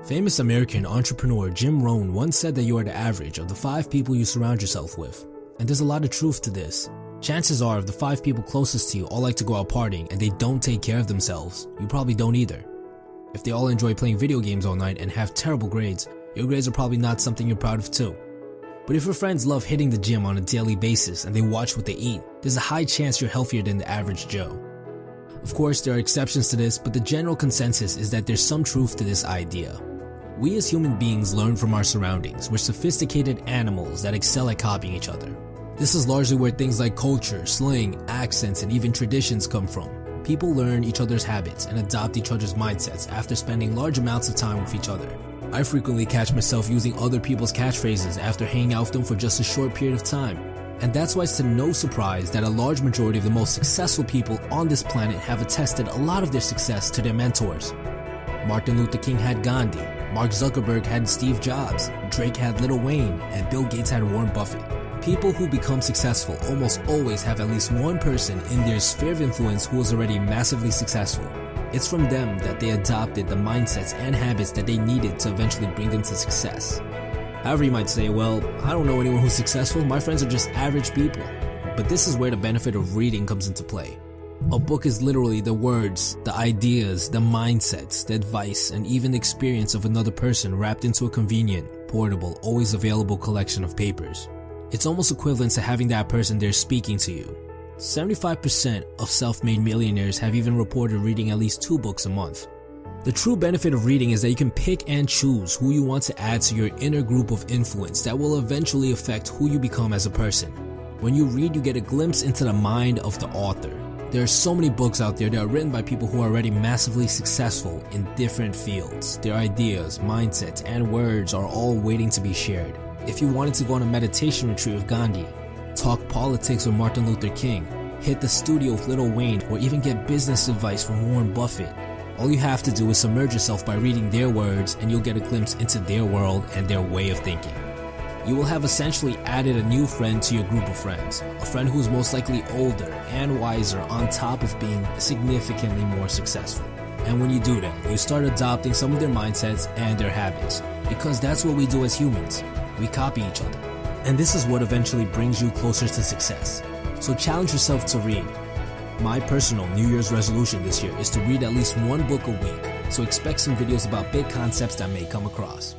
Famous American entrepreneur Jim Rohn once said that you are the average of the 5 people you surround yourself with. And there's a lot of truth to this. Chances are if the 5 people closest to you all like to go out partying and they don't take care of themselves, you probably don't either. If they all enjoy playing video games all night and have terrible grades, your grades are probably not something you're proud of too. But if your friends love hitting the gym on a daily basis and they watch what they eat, there's a high chance you're healthier than the average Joe. Of course, there are exceptions to this, but the general consensus is that there's some truth to this idea. We as human beings learn from our surroundings. We're sophisticated animals that excel at copying each other. This is largely where things like culture, slang, accents, and even traditions come from. People learn each other's habits and adopt each other's mindsets after spending large amounts of time with each other. I frequently catch myself using other people's catchphrases after hanging out with them for just a short period of time. And that's why it's to no surprise that a large majority of the most successful people on this planet have attested a lot of their success to their mentors. Martin Luther King had Gandhi, Mark Zuckerberg had Steve Jobs, Drake had Lil Wayne, and Bill Gates had Warren Buffett. People who become successful almost always have at least one person in their sphere of influence who is already massively successful. It's from them that they adopted the mindsets and habits that they needed to eventually bring them to success. However, you might say, well, I don't know anyone who's successful, my friends are just average people. But this is where the benefit of reading comes into play. A book is literally the words, the ideas, the mindsets, the advice, and even the experience of another person wrapped into a convenient, portable, always available collection of papers. It's almost equivalent to having that person there speaking to you. 75% of self-made millionaires have even reported reading at least 2 books a month. The true benefit of reading is that you can pick and choose who you want to add to your inner group of influence that will eventually affect who you become as a person. When you read, you get a glimpse into the mind of the author. There are so many books out there that are written by people who are already massively successful in different fields. Their ideas, mindsets, and words are all waiting to be shared. If you wanted to go on a meditation retreat with Gandhi, talk politics with Martin Luther King, hit the studio with Lil Wayne, or even get business advice from Warren Buffett, all you have to do is submerge yourself by reading their words and you'll get a glimpse into their world and their way of thinking. You will have essentially added a new friend to your group of friends, a friend who is most likely older and wiser on top of being significantly more successful. And when you do that, you start adopting some of their mindsets and their habits, because that's what we do as humans. We copy each other. And this is what eventually brings you closer to success. So challenge yourself to read. My personal New Year's resolution this year is to read at least 1 book a week, so expect some videos about big concepts that may come across.